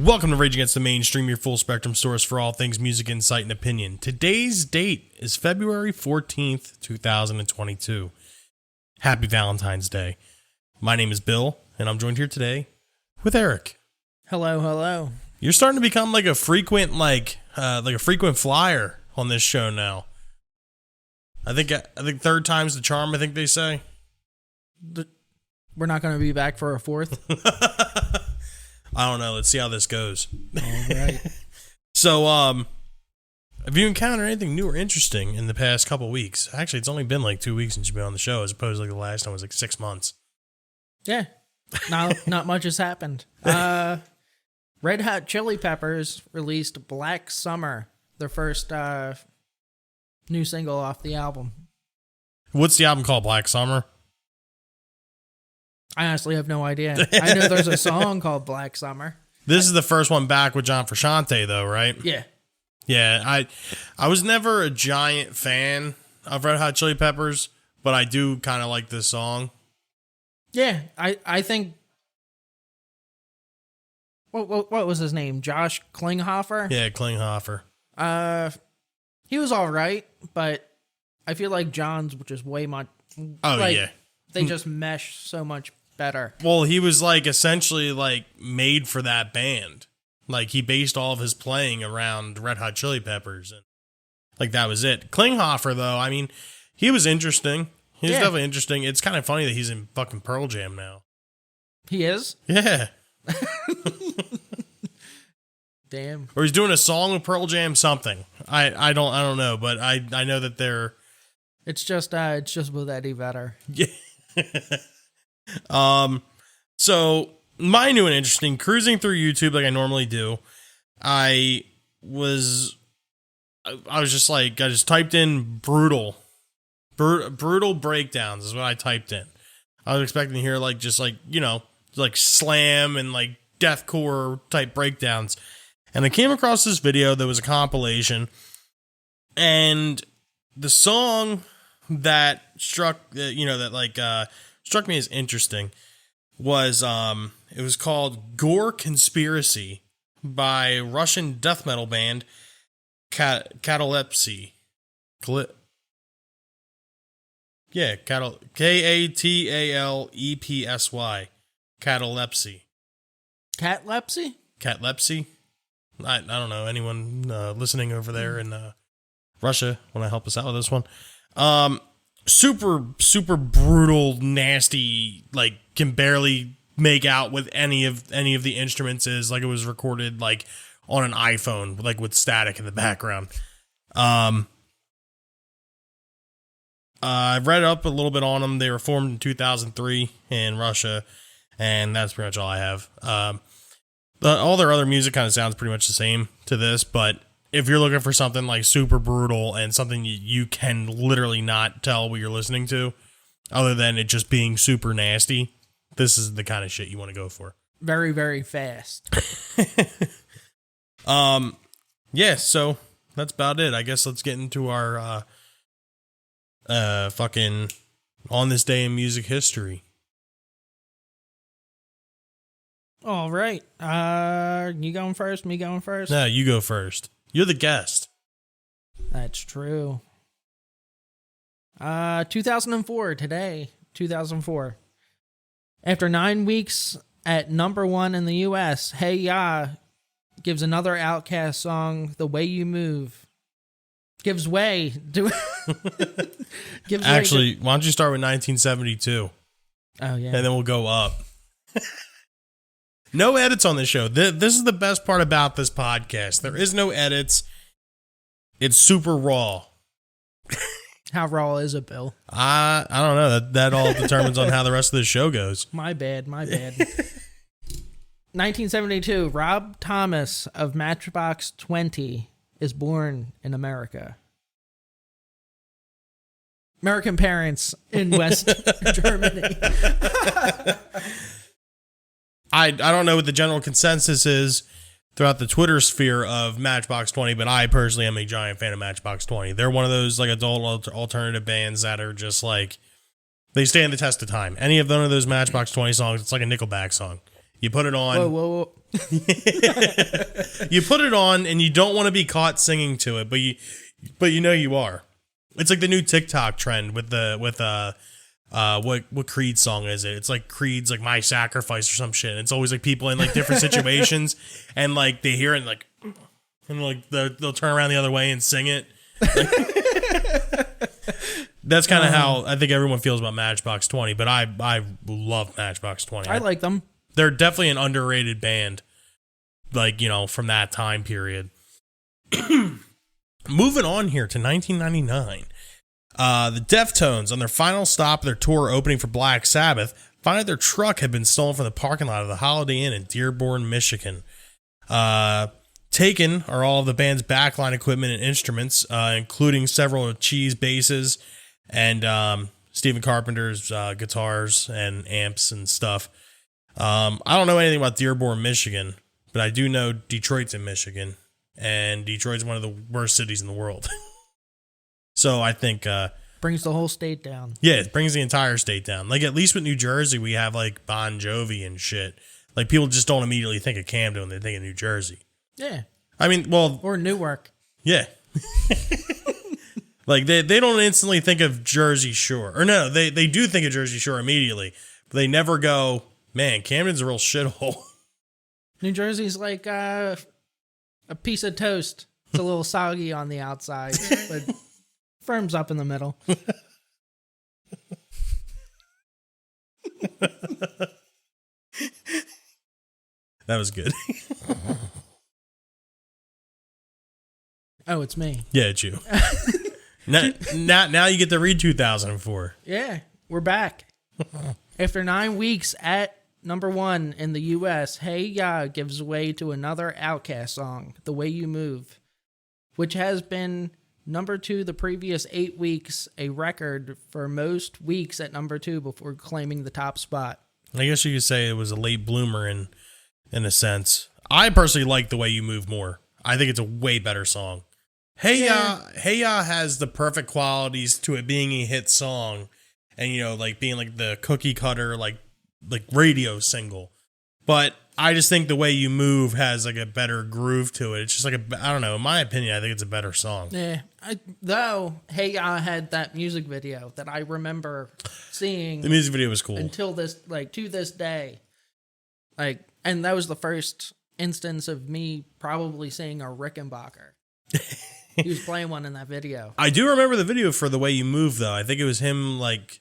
Welcome to Rage Against the Mainstream, your full spectrum source for all things music, insight, and opinion. Today's date is February 14th, 2022. Happy Valentine's Day. My name is Bill, and I'm joined here today with Erik. Hello, hello. You're starting to become like a frequent, frequent flyer on this show now. I think third time's the charm, I think they say. We're not going to be back for a fourth. I don't know. Let's see how this goes. All right. So, have you encountered anything new or interesting in the past couple weeks? Actually, it's only been like 2 weeks since you've been on the show, as opposed to like the last time was like 6 months. Yeah. Not much has happened. Red Hot Chili Peppers released Black Summer, their first new single off the album. What's the album called? Black Summer? I honestly have no idea. I know there's a song called Black Summer. This is the first one back with John Frusciante, though, right? Yeah. Yeah, I was never a giant fan of Red Hot Chili Peppers, but I do kind of like this song. Yeah, I think... What was his name? Josh Klinghoffer? Yeah, Klinghoffer. He was all right, but I feel like John's just way much... Yeah. They just mesh so much better. Well, he was like essentially like made for that band. Like he based all of his playing around Red Hot Chili Peppers, and like that was it. Klinghoffer, though, I mean, he was interesting. He was definitely interesting. It's kind of funny that he's in fucking Pearl Jam now. He is? Yeah. Damn. Or he's doing a song with Pearl Jam, something. I don't know, but I know that they're. It's just with Eddie Vedder. Yeah. So my new and interesting, cruising through YouTube like I normally do, I just typed in brutal breakdowns is what I typed in. I was expecting to hear like slam and like deathcore type breakdowns, and I came across this video that was a compilation, and the song that struck me as interesting was it was called Gore Conspiracy by Russian death metal band Katalepsy. Katalepsy. Katalepsy. Catlepsy? Catlepsy? I don't know. Anyone listening over there in Russia want to help us out with this one? Super brutal, nasty, like can barely make out with any of the instruments, is like it was recorded like on an iPhone, like with static in the background. I read up a little bit on them. They were formed in 2003 in Russia, and that's pretty much all I have. All their other music kind of sounds pretty much the same to this, but if you're looking for something like super brutal and something you can literally not tell what you're listening to, other than it just being super nasty, this is the kind of shit you want to go for. Very, very fast. Yeah, so that's about it. I guess let's get into our fucking on this day in music history. All right. You going first? Me going first? No, you go first. You're the guest. That's true. 2004, today, 2004. After 9 weeks at number 1 in the U.S., Hey Ya gives another Outkast song, The Way You Move, gives way to... Actually, why don't you start with 1972? Oh, yeah. And then we'll go up. No edits on this show. This is the best part about this podcast. There is no edits. It's super raw. How raw is it, Bill? I don't know. That all determines on how the rest of the show goes. My bad. 1972, Rob Thomas of Matchbox 20 is born in America. American parents in West Germany. I don't know what the general consensus is throughout the Twitter sphere of Matchbox 20, but I personally am a giant fan of Matchbox 20. They're one of those like adult alternative bands that are just like, they stand the test of time. Any of one of those Matchbox 20 songs, it's like a Nickelback song. You put it on. Whoa. You put it on and you don't want to be caught singing to it, but you know you are. It's like the new TikTok trend with what Creed song is it? It's like Creed's like My Sacrifice or some shit. It's always like people in like different situations and like they hear it and like they'll turn around the other way and sing it. That's kind of how I think everyone feels about Matchbox 20, but I love Matchbox 20. I like them. They're definitely an underrated band, like, you know, from that time period. Moving on here to 1999. The Deftones, on their final stop of their tour opening for Black Sabbath, found out their truck had been stolen from the parking lot of the Holiday Inn in Dearborn, Michigan. Taken are all of the band's backline equipment and instruments, including several Cheese basses and Stephen Carpenter's guitars and amps and stuff. I don't know anything about Dearborn, Michigan, but I do know Detroit's in Michigan, and Detroit's one of the worst cities in the world. So I think brings the whole state down. Yeah, it brings the entire state down. Like, at least with New Jersey, we have like Bon Jovi and shit. Like, people just don't immediately think of Camden when they think of New Jersey. Yeah. I mean, well, or Newark. Yeah. Like, they don't instantly think of Jersey Shore. Or no, they do think of Jersey Shore immediately. But they never go, man, Camden's a real shithole. New Jersey's like a piece of toast. It's a little soggy on the outside, but firms up in the middle. That was good. Oh, it's me. Yeah, it's you. Now you get to read 2004. Yeah, we're back. After 9 weeks at number 1 in the U.S., Hey Ya gives way to another Outkast song, The Way You Move, which has been number 2 the previous 8 weeks, a record for most weeks at number 2 before claiming the top spot. I guess you could say it was a late bloomer in a sense. I personally like The Way You Move more. I think it's a way better song. Hey Ya has the perfect qualities to it being a hit song and, you know, like being like the cookie cutter, like radio single. But I just think The Way You Move has like a better groove to it. It's just like I don't know. In my opinion, I think it's a better song. Yeah. Though Hey Ya had that music video that I remember seeing. The music video was cool until this, like, to this day. Like, and that was the first instance of me probably seeing a Rickenbacker. He was playing one in that video. I do remember the video for The Way You Move, though. I think it was him like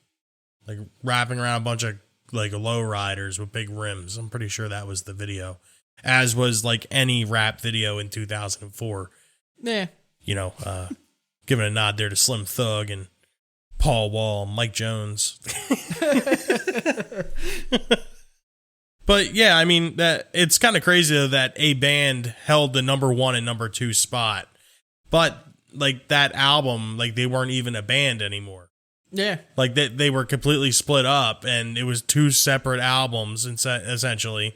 wrapping around a bunch of like low riders with big rims. I'm pretty sure that was the video, as was like any rap video in 2004. Yeah, you know, giving a nod there to Slim Thug and Paul Wall, Mike Jones. But yeah, I mean, that it's kind of crazy though that a band held the number 1 and number 2 spot, but like that album, like they weren't even a band anymore. Yeah, like they were completely split up, and it was 2 separate albums essentially,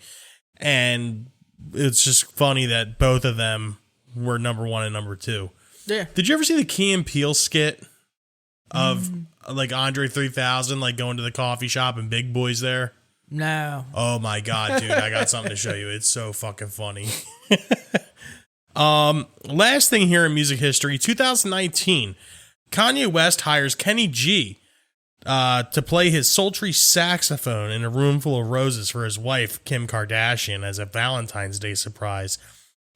and it's just funny that both of them were number 1 and number 2. Yeah. Did you ever see the Key and Peele skit of like Andre 3000 like going to the coffee shop and Big Boy's there? No. Oh my God, dude, I got something to show you. It's so fucking funny. Last thing here in music history, 2019, Kanye West hires Kenny G to play his sultry saxophone in a room full of roses for his wife, Kim Kardashian, as a Valentine's Day surprise.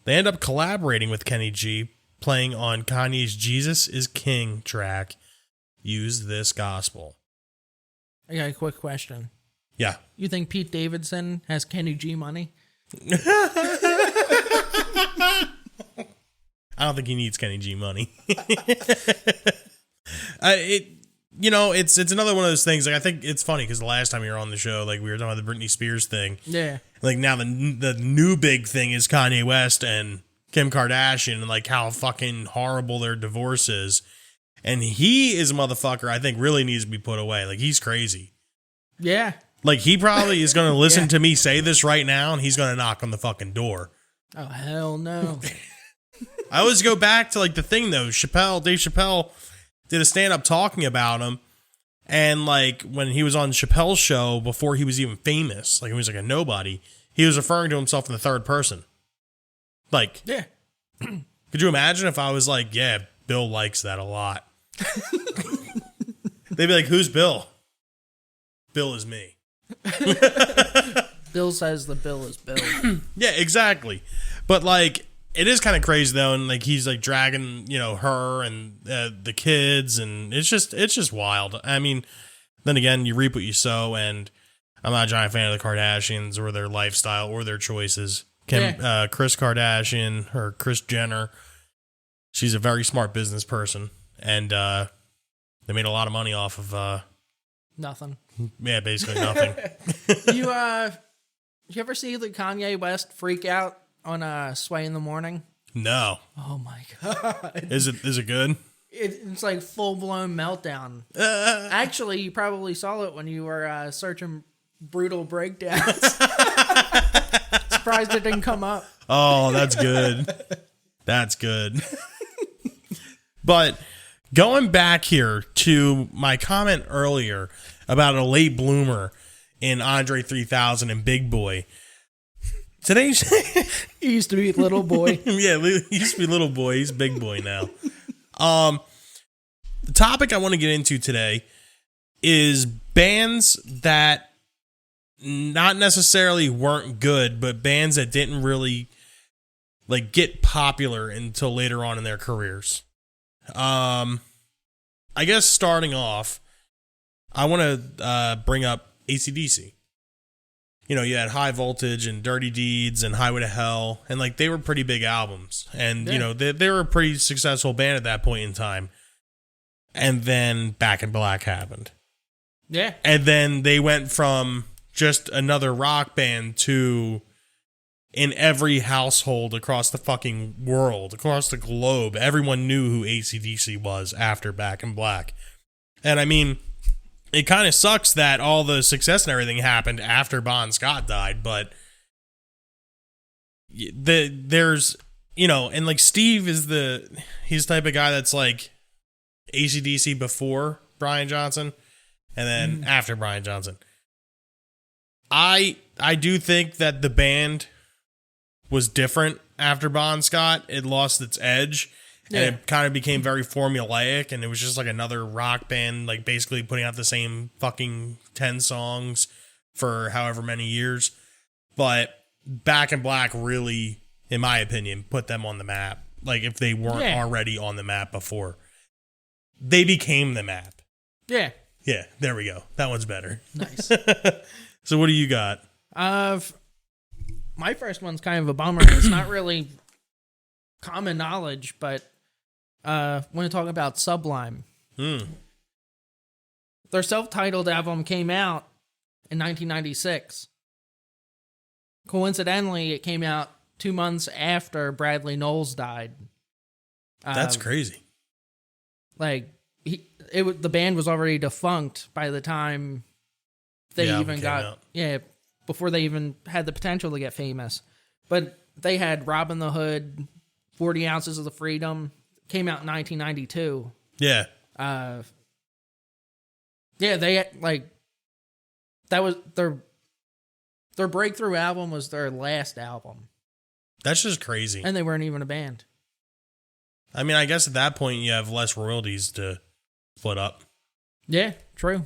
They end up collaborating with Kenny G, playing on Kanye's Jesus is King track, Use This Gospel. I got a quick question. Yeah. You think Pete Davidson has Kenny G money? I don't think he needs Kenny G money. It's another one of those things. Like, I think it's funny because the last time you were on the show, like, we were talking about the Britney Spears thing. Yeah. Like, now the new big thing is Kanye West and Kim Kardashian, and like how fucking horrible their divorce is. And he is a motherfucker I think really needs to be put away. Like, he's crazy. Yeah. Like, he probably is going to listen to me say this right now, and he's going to knock on the fucking door. Oh, hell no. I always go back to, like, the thing, though. Dave Chappelle did a stand-up talking about him. And, like, when he was on Chappelle's show, before he was even famous, like, he was like a nobody, he was referring to himself in the third person. Like, yeah. Could you imagine if I was like, yeah, Bill likes that a lot? They'd be like, who's Bill? Bill is me. Bill says the bill is Bill. Yeah, exactly. But, like, it is kind of crazy, though, and, like, he's, like, dragging, her and the kids, and it's just wild. I mean, then again, you reap what you sow, and I'm not a giant fan of the Kardashians or their lifestyle or their choices. Kris Kardashian, or Kris Jenner, she's a very smart business person, and they made a lot of money off of... nothing. Yeah, basically nothing. You ever see the Kanye West freak out on Sway in the Morning? No. Oh my god. Is it good? It's like full blown meltdown. Actually, you probably saw it when you were searching brutal breakdowns. Surprised it didn't come up. Oh, that's good. That's good. But going back here to my comment earlier about a late bloomer in Andre 3000 and Big Boy. Today's He used to be Little Boy. Yeah, he used to be Little Boy. He's Big Boy now. The topic I want to get into today is bands that not necessarily weren't good, but bands that didn't really like get popular until later on in their careers. I guess starting off, I want to bring up AC/DC. You had High Voltage and Dirty Deeds and Highway to Hell, and like they were pretty big albums, and they were a pretty successful band at that point in time. And then Back in Black happened. Yeah. And then they went from just another rock band to in every household across the fucking world, across the globe, everyone knew who AC/DC was after Back in Black. And I mean, it kind of sucks that all the success and everything happened after Bon Scott died, but there's, and like Steve is he's the type of guy that's like AC/DC before Brian Johnson and then after Brian Johnson. I do think that the band was different after Bon Scott. It lost its edge. And it kind of became very formulaic, and it was just like another rock band, like basically putting out the same fucking 10 songs for however many years. But Back in Black really, in my opinion, put them on the map. Like if they weren't already on the map before. They became the map. Yeah. Yeah, there we go. That one's better. Nice. So what do you got? My first one's kind of a bummer. It's not really common knowledge, but I want to talk about Sublime. Their self-titled album came out in 1996. Coincidentally, it came out 2 months after Bradley Knowles died. That's crazy. Like the band was already defunct by the time they even got before they even had the potential to get famous. But they had Robin the Hood, 40 Ounces of the Freedom, came out in 1992. Yeah. They like that was their breakthrough album was their last album. That's just crazy. And they weren't even a band. I mean, I guess at that point you have less royalties to split up. Yeah, true.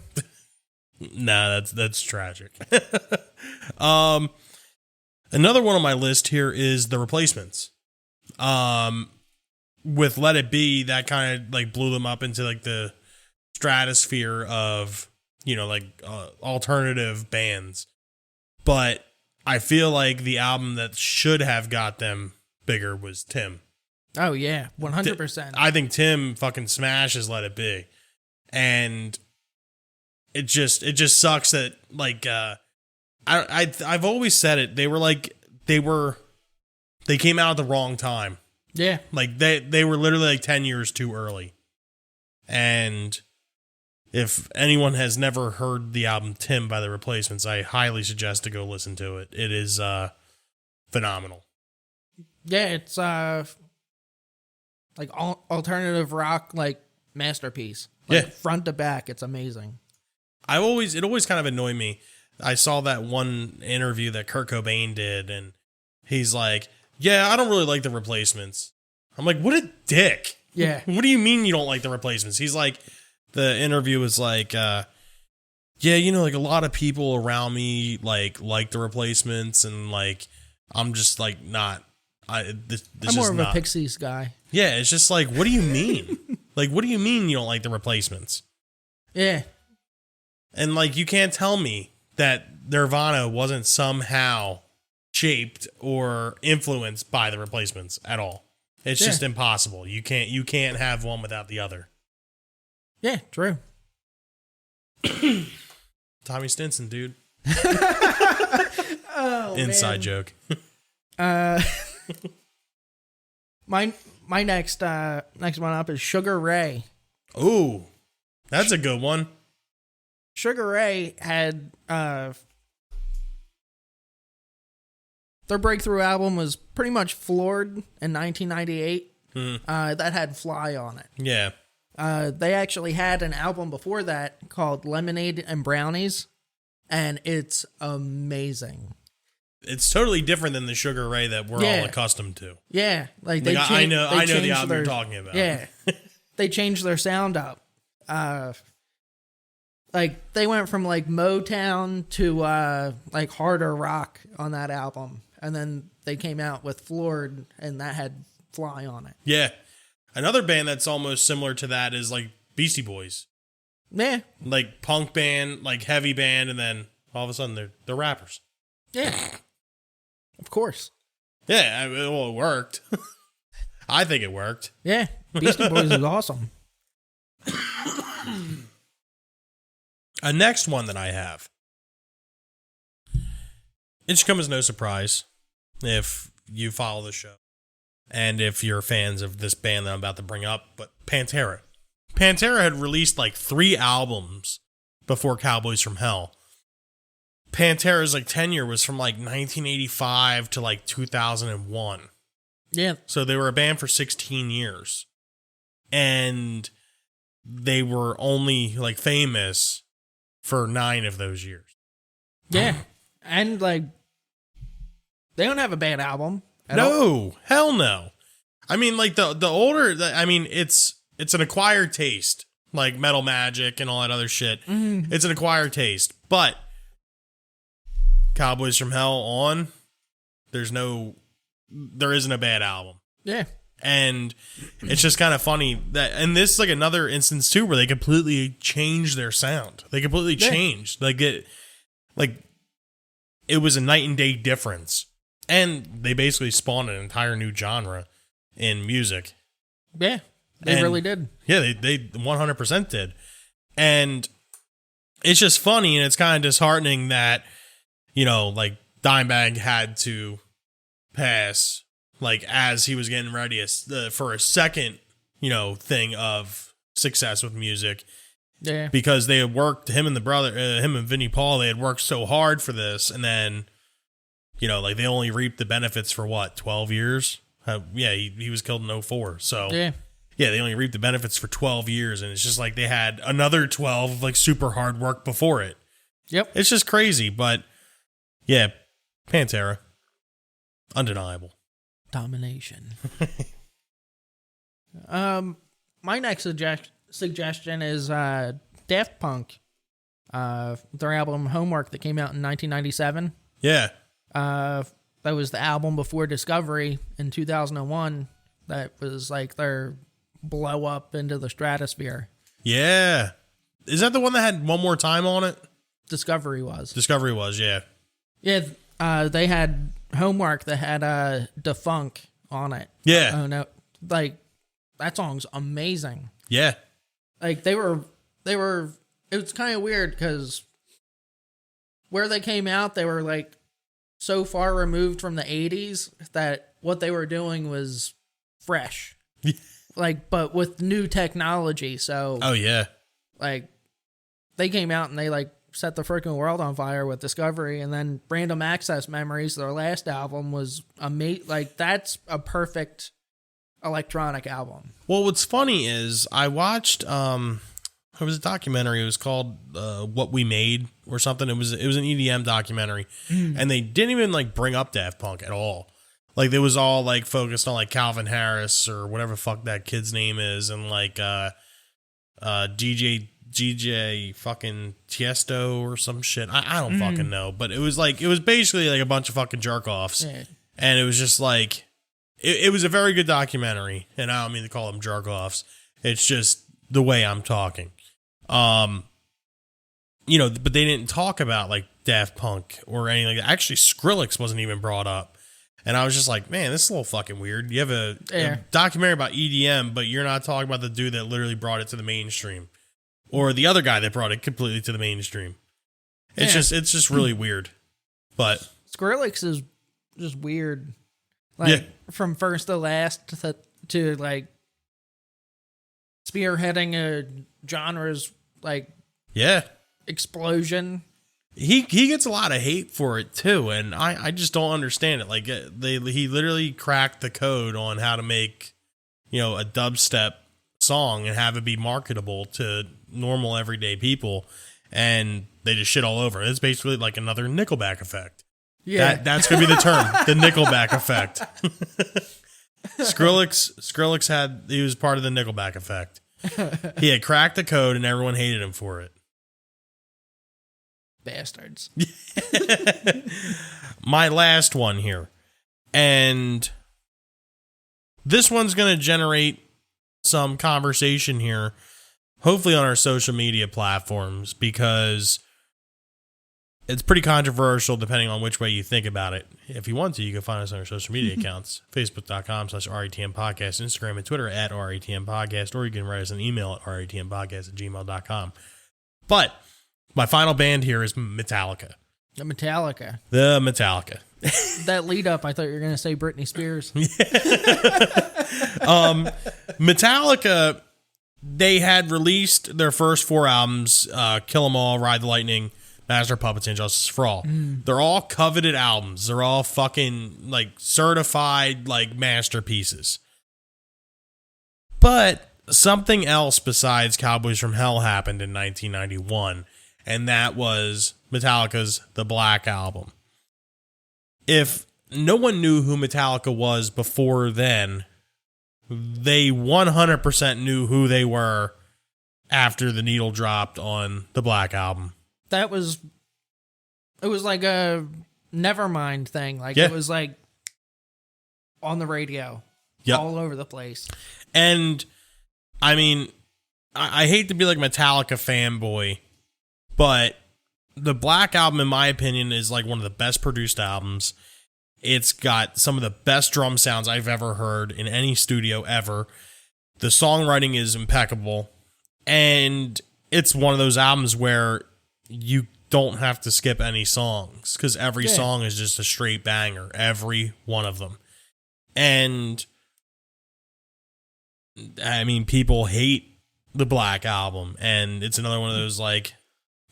Nah, that's tragic. Another one on my list here is The Replacements. With Let It Be, that kind of like blew them up into like the stratosphere of, alternative bands. But I feel like the album that should have got them bigger was Tim. Oh yeah, 100%. I think Tim fucking smashes Let It Be. And it just sucks that like I've always said it. They came out at the wrong time. Yeah. Like they were literally like 10 years too early. And if anyone has never heard the album Tim by The Replacements, I highly suggest to go listen to it. It is phenomenal. Yeah, it's like alternative rock, like masterpiece. Like Yeah. front to back, it's amazing. It always kind of annoyed me. I saw that one interview that Kurt Cobain did, and he's like, "Yeah, I don't really like The Replacements." I'm like, "What a dick!" Yeah. What do you mean you don't like The Replacements? He's like, the interview was like, "Yeah, you know, like a lot of people around me like The Replacements, and like I'm just like not. This I'm more is of not. a Pixies guy. Yeah, it's just like, what do you mean? Like, what do you mean you don't like The Replacements? Yeah. And like, you can't tell me that Nirvana wasn't somehow shaped or influenced by The Replacements at all. It's just impossible. You can't have one without the other. Yeah, true. Tommy Stinson, dude. Oh, Inside man. joke. My next one up is Sugar Ray. Ooh, that's a good one. Sugar Ray had their breakthrough album was pretty much Floored in 1998. That had Fly on it. Yeah. They actually had an album before that called Lemonade and Brownies, and it's amazing. It's totally different than the Sugar Ray that we're all accustomed to. Yeah, like I know the album you're talking about. Yeah, they changed their sound up. Like they went from like Motown to like harder rock on that album, and then they came out with Floored, and that had Fly on it. Yeah. Another band that's almost similar to that is like Beastie Boys. Yeah, Like punk band, like heavy band, and then all of a sudden they're rappers. yeah, of course. Yeah, well, it worked. I think it worked. Yeah, Beastie Boys is awesome. A next one that I have. It should come as no surprise if you follow the show and if you're fans of this band that I'm about to bring up, but Pantera. Pantera had released like 3 albums before Cowboys from Hell. Pantera's like tenure was from like 1985 to like 2001. Yeah, So they were a band for 16 years. And they were only like famous for 9 of those years. yeah, and like they don't have a bad album. At all. No, hell no. I mean, like the older, I mean, it's an acquired taste, like Metal Magic and all that other shit. Mm-hmm. It's an acquired taste, but Cowboys from Hell on, there isn't a bad album. Yeah, And it's just kind of funny that, and this is like another instance too, where they completely changed their sound. They completely changed. It was a night and day difference. And they basically spawned an entire new genre in music. yeah, they really did. Yeah, they 100% did. And it's just funny, and it's kind of disheartening that, you know, like Dimebag had to pass, like as he was getting ready for a second, you know, thing of success with music. Yeah, Because they had worked, him and Vinnie Paul, they had worked so hard for this, and then, you know, like they only reaped the benefits for what, 12 years? He was killed in 2004. So, yeah, they only reaped the benefits for 12 years, and it's just like they had another 12 of like super hard work before it. yep. It's just crazy, but yeah, Pantera. Undeniable. Domination. My next suggestion is Daft Punk. Their album Homework that came out in 1997. Yeah. That was the album before Discovery in 2001. That was like their blow up into the stratosphere. Yeah. Is that the one that had One More Time on it? Discovery was. Discovery was, yeah. Yeah, they had Homework that had Defunk on it. Yeah. Oh no, like that song's amazing. Yeah. Like they were it was kind of weird because where they came out, they were like so far removed from the 80s that what they were doing was fresh. Like, but with new technology. So, oh, yeah. Like, they came out and they like set the freaking world on fire with Discovery, and then Random Access Memories, their last album, was amazing. Like, that's a perfect electronic album. Well, what's funny is I watched it was a documentary. It was called What We Made or something. It was an EDM documentary, and they didn't even like bring up Daft Punk at all. Like, it was all like focused on like Calvin Harris or whatever the fuck that kid's name is, and like DJ fucking Tiesto or some shit. I don't fucking know, but it was basically like a bunch of fucking jerk offs, and it was just like it was a very good documentary. And I don't mean to call them jerk offs. It's just the way I'm talking. But they didn't talk about like Daft Punk or anything like that. Actually, Skrillex wasn't even brought up. And I was just like, man, this is a little fucking weird. You have a documentary about EDM, but you're not talking about the dude that literally brought it to the mainstream, or the other guy that brought it completely to the mainstream. It's just really weird. But Skrillex is just weird. Like, from first to last to like spearheading a genre's like explosion. He gets a lot of hate for it too, and I just don't understand it. Like, he literally cracked the code on how to make, a dubstep song and have it be marketable to normal everyday people, and they just shit all over it. It's basically like another Nickelback effect. Yeah, that's gonna be the term, the Nickelback effect. Skrillex he was part of the Nickelback effect. He had cracked the code, and everyone hated him for it. Bastards. My last one here, and this one's going to generate some conversation here, hopefully on our social media platforms, because it's pretty controversial depending on which way you think about it. If you want to, you can find us on our social media accounts, facebook.com/RATM Podcast, Instagram and Twitter @RATM Podcast, or you can write us an email at ratmpodcast@gmail.com. But my final band here is Metallica. The Metallica. That lead up, I thought you were going to say Britney Spears. Metallica, they had released their first 4 albums, Kill 'Em All, Ride the Lightning, Master of Puppets, and Justice for All. They're all coveted albums. They're all fucking like certified like masterpieces. But something else besides Cowboys from Hell happened in 1991. And that was Metallica's The Black Album. If no one knew who Metallica was before then, they 100% knew who they were after the needle dropped on The Black Album. It was like a Nevermind thing. Like, it was like on the radio, all over the place. And I mean, I hate to be like Metallica fanboy, but the Black Album, in my opinion, is like one of the best produced albums. It's got some of the best drum sounds I've ever heard in any studio ever. The songwriting is impeccable. And it's one of those albums where you don't have to skip any songs, because every song is just a straight banger. Every one of them. And I mean, people hate the Black Album. And it's another one of those like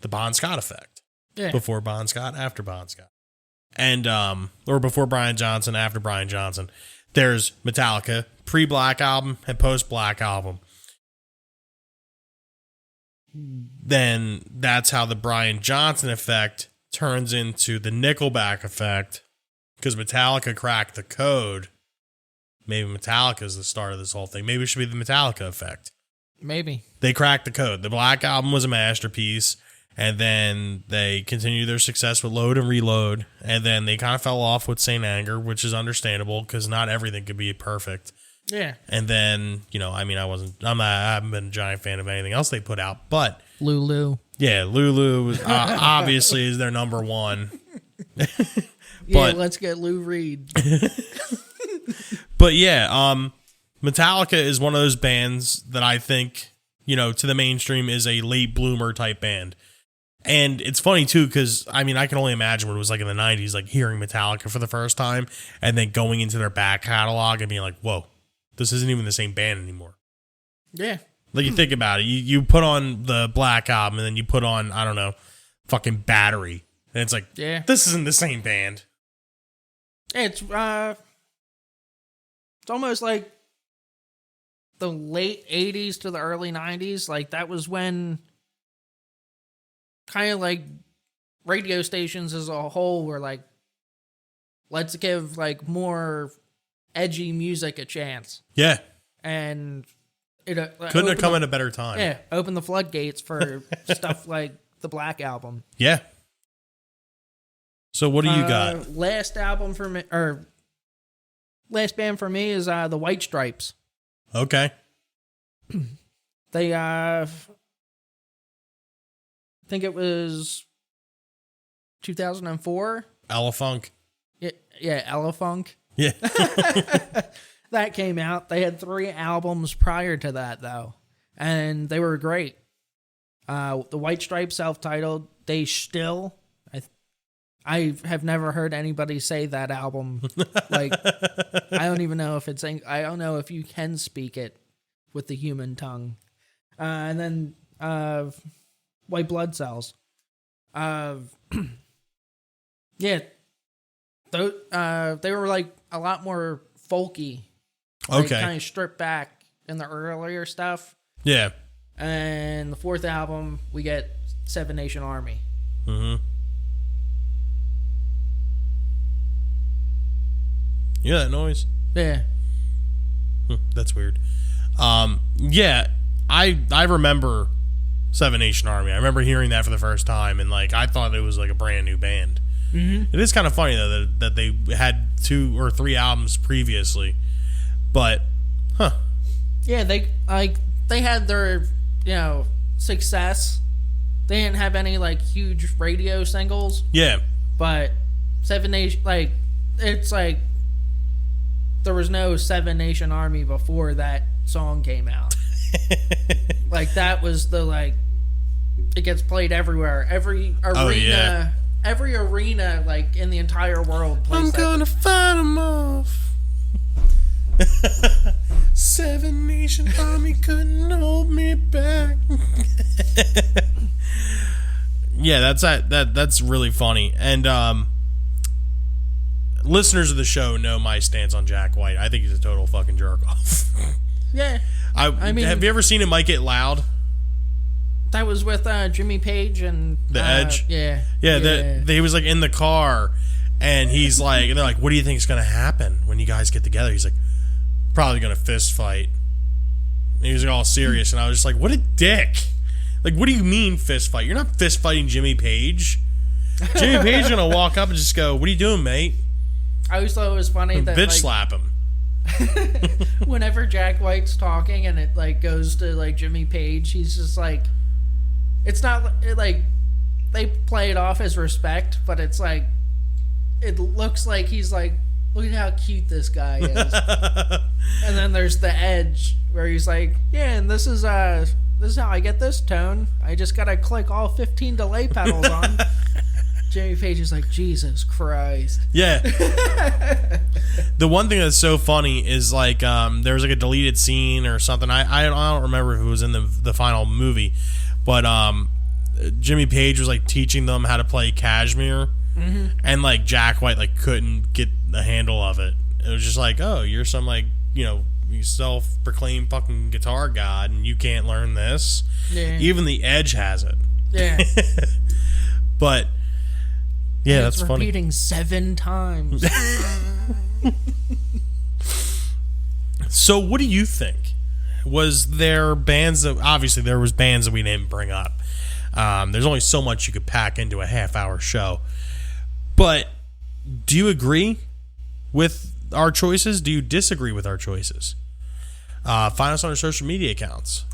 the Bon Scott effect. Yeah. Before Bon Scott, after Bon Scott. And, or before Brian Johnson, after Brian Johnson. There's Metallica, pre-Black Album and post-Black Album. Then that's how the Brian Johnson effect turns into the Nickelback effect, because Metallica cracked the code. Maybe Metallica is the start of this whole thing. Maybe it should be the Metallica effect. Maybe. They cracked the code. The Black Album was a masterpiece. And then they continued their success with Load and Reload. And then they kind of fell off with Saint Anger, which is understandable because not everything could be perfect. Yeah. And then, I haven't been a giant fan of anything else they put out, but Lulu. Yeah, Lulu obviously is their number one. Let's get Lou Reed. But yeah, Metallica is one of those bands that I think to the mainstream is a late bloomer type band. And it's funny too, because I mean, I can only imagine what it was like in the 90s, like hearing Metallica for the first time and then going into their back catalog and being like, whoa, this isn't even the same band anymore. Yeah. Like, you think about it, you put on the Black Album and then you put on, I don't know, fucking Battery. And it's like, this isn't the same band. It's almost like the late 80s to the early 90s. Like, that was when kind of like radio stations as a whole were like, let's give like more edgy music a chance. Yeah. And it couldn't have come at a better time. Yeah, open the floodgates for stuff like the Black Album. Yeah. So what do you got? Last album for me, or last band for me, is the White Stripes. Okay. They I think it was 2004. Elefunk. Yeah, Elefunk. Yeah. That came out. They had 3 albums prior to that, though, and they were great. The White Stripes, self-titled. They Still. I have never heard anybody say that album. Like, I don't even know if it's. I don't know if you can speak it with the human tongue. And then White Blood Cells. Yeah, they were like a lot more folky. Like, Okay. kind of stripped back in the earlier stuff. Yeah. And the 4th album, we get Seven Nation Army. Mm-hmm. You hear that noise? Yeah. That's weird. Yeah, I remember Seven Nation Army. I remember hearing that for the first time, and like I thought it was like a brand new band. Mm-hmm. It is kind of funny though that they had 2 or 3 albums previously, but yeah, they had their success. They didn't have any like huge radio singles. Yeah, but Seven Nation, like, it's like there was no Seven Nation Army before that song came out. Like, that was the, like, it gets played everywhere. Every arena, every arena, like, in the entire world plays that. I'm gonna fight them off. Seven Nation Army couldn't hold me back. Yeah, that's really funny. And listeners of the show know my stance on Jack White. I think he's a total fucking jerk off. Yeah. I mean, have you ever seen him Mic It Loud? That was with Jimmy Page and The Edge. Yeah. He was like in the car, and he's like, and they're like, "What do you think is gonna happen when you guys get together?" He's like, "Probably gonna fist fight." And he was like, all serious, and I was just like, "What a dick! Like, what do you mean fist fight? You're not fist fighting Jimmy Page. Jimmy Page is gonna walk up and just go, 'What are you doing, mate?' I always thought it was funny that bitch slap him." Whenever Jack White's talking and it like goes to like Jimmy Page, he's just like, it's not like they play it off as respect, but it's like, it looks like he's like, look at how cute this guy is. And then there's the Edge where he's like, yeah, and this is how I get this tone. I just gotta click all 15 delay pedals on. Jimmy Page is like, Jesus Christ. Yeah. The one thing that's so funny is like there was like a deleted scene or something. I don't remember if it was in the final movie, but Jimmy Page was like teaching them how to play Kashmir, and like Jack White like couldn't get the handle of it. It was just like, oh, you're some like you self-proclaimed fucking guitar god, and you can't learn this. Yeah. Even the Edge has it. Yeah. But. Yeah, that's funny. Repeating 7 times. So, what do you think? Was there bands that obviously there was bands that we didn't bring up? There's only so much you could pack into a half-hour show. But do you agree with our choices? Do you disagree with our choices? Find us on our social media accounts: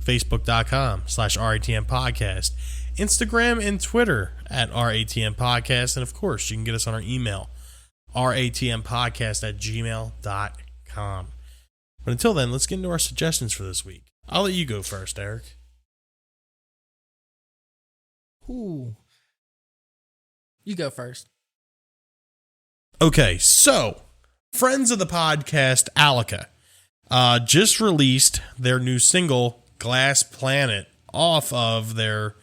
Facebook.com/RATM Podcast. Instagram and Twitter at RATM Podcast. And of course, you can get us on our email, ratmpodcast@gmail.com. But until then, let's get into our suggestions for this week. I'll let you go first, Eric. Ooh. You go first. Okay, so friends of the podcast, Alika, just released their new single, Glass Planet, off of their,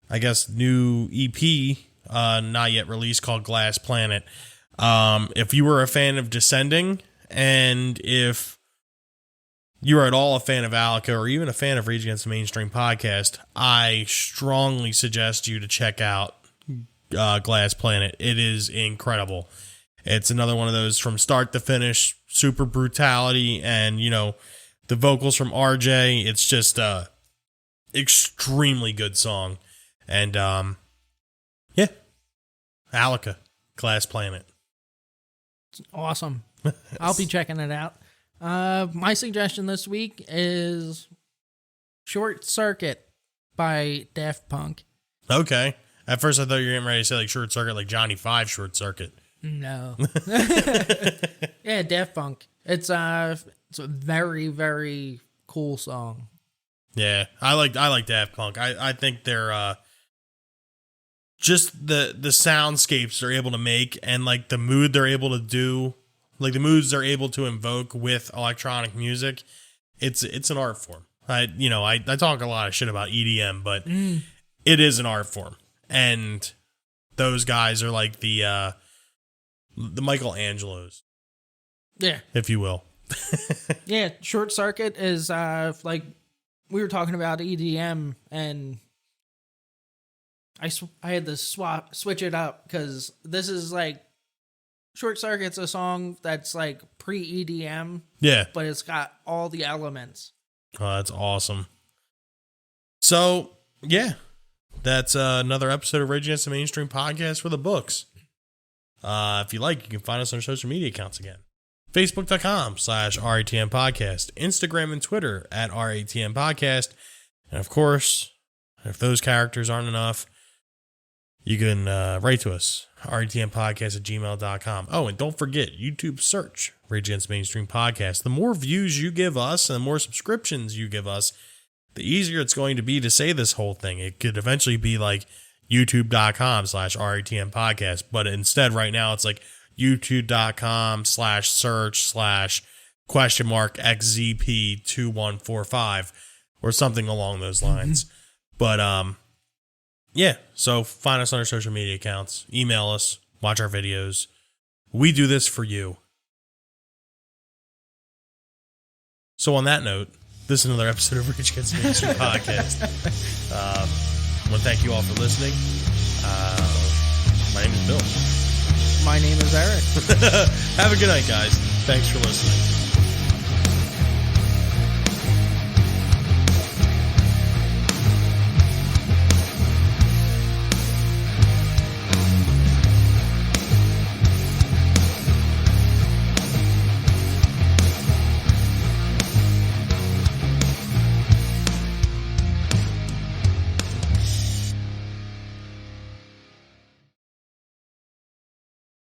I guess, new EP, not yet released, called Glass Planet. If you were a fan of Descending, and if you're at all a fan of Alika, or even a fan of Rage Against the Mainstream podcast, I strongly suggest you to check out Glass Planet. It is incredible. It's another one of those from start to finish, super brutality, and, you know, the vocals from RJ. It's just a extremely good song. And, yeah, Alika, Glass Planet. Awesome. I'll be checking it out. My suggestion this week is Short Circuit by Daft Punk. Okay. At first I thought you were getting ready to say like Short Circuit, like Johnny Five Short Circuit. No. Yeah, Daft Punk. It's a very, very cool song. Yeah, I like Daft Punk. I think they're just the soundscapes they're able to make, and like the mood they're able to do, like the moods they're able to invoke with electronic music. It's an art form. I talk a lot of shit about EDM, but it is an art form, and those guys are like the Michelangelos, yeah, if you will. Yeah, Short Circuit is like we were talking about EDM, and I had to switch it up because this is like Short Circuit's a song that's like pre-EDM, Yeah, but it's got all the elements. Oh, that's awesome. So yeah, that's another episode of Rage Against the Mainstream podcast for the books. If you like, you can find us on our social media accounts again. Facebook.com/RATM Podcast, Instagram and Twitter at RATM Podcast. And of course, if those characters aren't enough, you can write to us, ratmpodcast@gmail.com. Oh, and don't forget, YouTube search Rage Against the Mainstream Podcast. The more views you give us and the more subscriptions you give us, the easier it's going to be to say this whole thing. It could eventually be like youtube.com/RATM Podcast. But instead, right now, it's like youtube.com/search/?XZP2145 or something along those lines. But, yeah, so find us on our social media accounts, email us, watch our videos. We do this for you. So on that note, this is another episode of Rage Against the Mainstream Podcast. I want to thank you all for listening. My name is Bill. My name is Eric. Have a good night, guys. Thanks for listening.